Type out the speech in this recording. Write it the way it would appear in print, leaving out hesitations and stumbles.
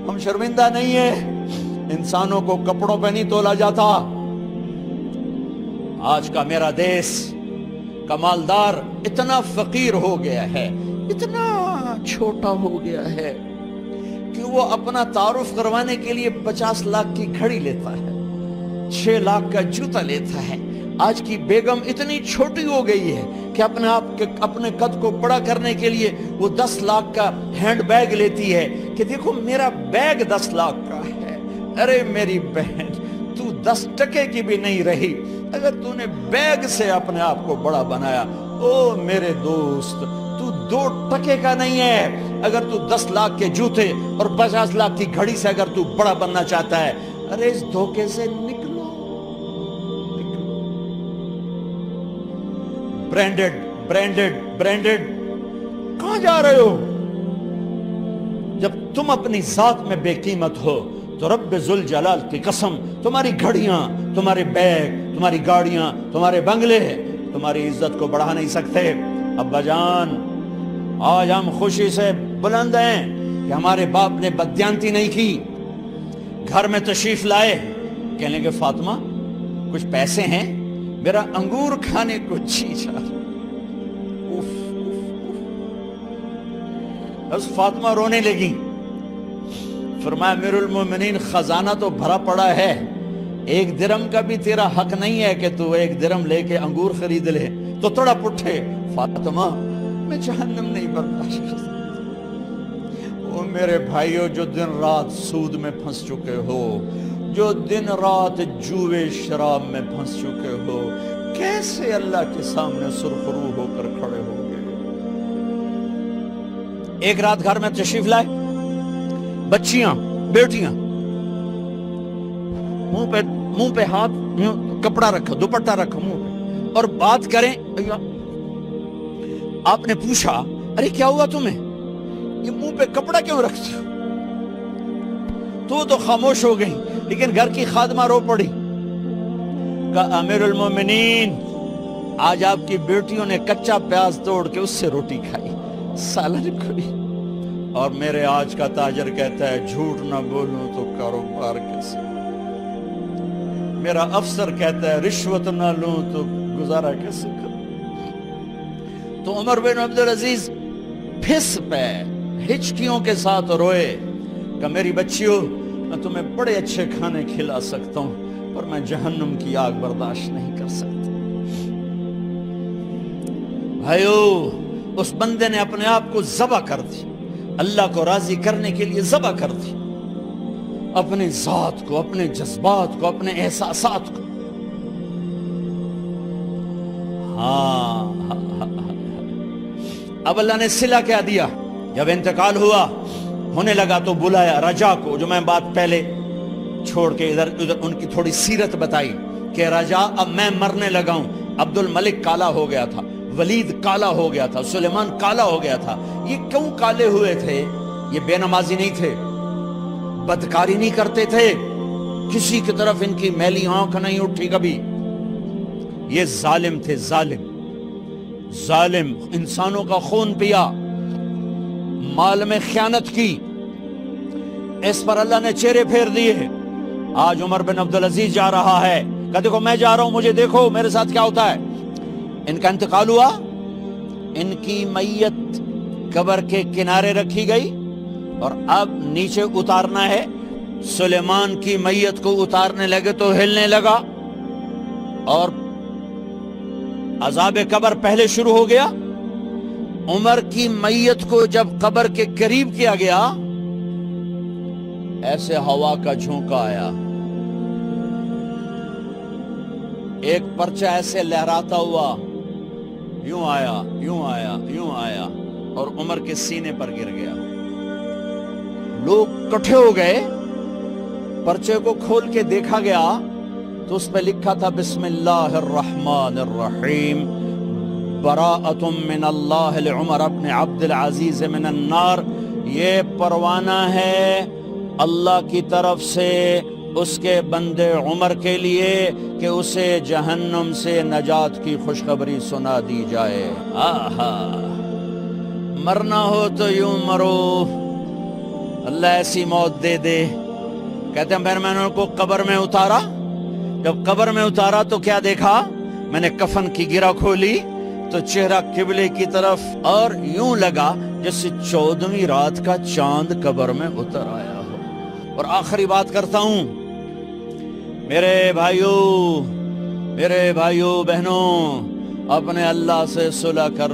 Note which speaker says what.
Speaker 1: ہم شرمندہ نہیں ہیں، انسانوں کو کپڑوں پہ نہیں تولا جاتا۔ آج کا میرا دیس کا مالدار اتنا فقیر ہو گیا ہے، اتنا چھوٹا ہو گیا ہے کہ وہ اپنا تعارف کروانے کے لیے 50 لاکھ کی گھڑی لیتا ہے، 6 لاکھ کا جوتا لیتا ہے۔ آج کی بیگم اتنی چھوٹی ہو گئی ہے کہ اپنے قد کو بڑا کرنے کے لیے وہ 10 لاکھ کا ہینڈ بیگ لیتی ہے کہ دیکھو میرا بیگ 10 لاکھ کا ہے۔ ارے میری بہن، تو 10 ٹکے کی بھی نہیں رہی اگر تو نے بیگ سے اپنے آپ کو بڑا بنایا۔ او میرے دوست، تو 2 ٹکے کا نہیں ہے اگر تو 10 لاکھ کے جوتے اور 50 لاکھ کی گھڑی سے اگر تو بڑا بننا چاہتا ہے۔ ارے اس دھوکے سے نکلو۔ برینڈڈ برینڈڈ برینڈڈ، کہاں جا رہے ہو؟ جب تم اپنی ذات میں بے قیمت ہو تو رب ذوالجلال کی قسم، تمہاری گھڑیاں، تمہارے بیگ، تمہاری گاڑیاں، تمہارے بنگلے تمہاری عزت کو بڑھا نہیں سکتے۔ ابا جان، آج ہم خوشی سے بلند ہیں کہ ہمارے باپ نے بددیانتی نہیں کی۔ گھر میں تشریف لائے، کہنے لگے فاطمہ کچھ پیسے ہیں، میرا انگور کھانے کو جی چاہ رہا۔ بس فاطمہ رونے لگی۔ فرمایا امیر المومنین، خزانہ تو بھرا پڑا ہے، 1 درم کا بھی تیرا حق نہیں ہے کہ تو 1 درم لے کے انگور خرید لے۔ تو تڑپ اٹھے، فاطمہ میں جہنم نہیں برداشت کر سکتا۔ وہ میرے بھائیوں جو دن رات سود میں پھنس چکے ہو، جو دن رات جوئے شراب میں پھنس چکے ہو، کیسے اللہ کے سامنے سرخرو ہو کر کھڑے ہو گئے؟ ایک رات گھر میں تشریف لائے، بچیاں، بیٹیاں، منہ پہ ہاتھ، کپڑا رکھا، دوپٹہ رکھا منہ پہ، اور بات کریں۔ آپ نے پوچھا ارے کیا ہوا تمہیں، یہ منہ پہ کپڑا کیوں رکھتے ہو؟ تو خاموش ہو گئی، لیکن گھر کی خادمہ رو پڑی۔ کہا امیر المومنین، آج آپ کی بیٹیوں نے کچا پیاز توڑ کے اس سے روٹی کھائی، سالن کھائی، اور میرے آج کا تاجر کہتا ہے جھوٹ نہ بولوں تو کاروبار کیسے؟ میرا افسر کہتا ہے رشوت نہ لوں تو گزارا کیسے کروں؟ تو عمر بن عبدالعزیز پھس پہ ہچکیوں کے ساتھ روئے کہ میری بچیوں، میں تمہیں بڑے اچھے کھانے کھلا سکتا ہوں پر میں جہنم کی آگ برداشت نہیں کر سکتا۔ بھائیو، اس بندے نے اپنے آپ کو ذبح کر دی، اللہ کو راضی کرنے کے لیے ذبح کر دی، اپنی ذات کو، اپنے جذبات کو، اپنے احساسات کو۔ اب اللہ نے صلہ کیا دیا؟ جب انتقال ہوا، ہونے لگا تو بلایا رجا کو، جو میں بات پہلے چھوڑ کے ادھر ان کی تھوڑی سیرت بتائی کہ رجا اب میں مرنے لگا ہوں۔ عبد الملک کالا ہو گیا تھا، ولید کالا ہو گیا تھا، سلیمان کالا ہو گیا تھا۔ یہ کیوں کالے ہوئے تھے؟ یہ بے نمازی نہیں تھے، بدکاری نہیں کرتے تھے، کسی کی طرف ان کی میلی آنکھ نہیں اٹھی کبھی۔ یہ ظالم تھے، ظالم ظالم، انسانوں کا خون پیا، مال میں خیانت کی، اس پر اللہ نے چہرے پھیر دیے۔ آج عمر بن عبدالعزیز جا رہا ہے کہ دیکھو میں جا رہا ہوں، مجھے دیکھو میرے ساتھ کیا ہوتا ہے۔ ان کا انتقال ہوا، ان کی میت قبر کے کنارے رکھی گئی، اور اب نیچے اتارنا ہے۔ سلیمان کی میت کو اتارنے لگے تو ہلنے لگا، اور عذاب قبر پہلے شروع ہو گیا۔ عمر کی میت کو جب قبر کے قریب کیا گیا، ایسے ہوا کا جھونکا آیا، ایک پرچہ ایسے لہراتا ہوا، یوں آیا، یوں آیا، یوں آیا، اور عمر کے سینے پر گر گیا۔ لوگ کٹھے ہو گئے، پرچے کو کھول کے دیکھا گیا تو اس پہ لکھا تھا بسم اللہ الرحمن الرحیم، براءۃ من اللہ لعمر بن عبد العزیز من النار۔ یہ پروانہ ہے اللہ کی طرف سے اس کے بندے عمر کے لیے کہ اسے جہنم سے نجات کی خوشخبری سنا دی جائے۔ آہا، مرنا ہو تو یوں مرو، اللہ ایسی موت دے دے. کہتے ہیں پھر میں نے ان کو قبر میں اتارا. جب قبر میں اتارا تو کیا دیکھا؟ میں نے کفن کی گرہ کھولی تو چہرہ قبلے کی طرف، اور یوں لگا جیسے 14ویں رات کا چاند قبر میں اتر آیا ہو. اور آخری بات کرتا ہوں، میرے بھائیوں بہنوں، اپنے اللہ سے صلح کر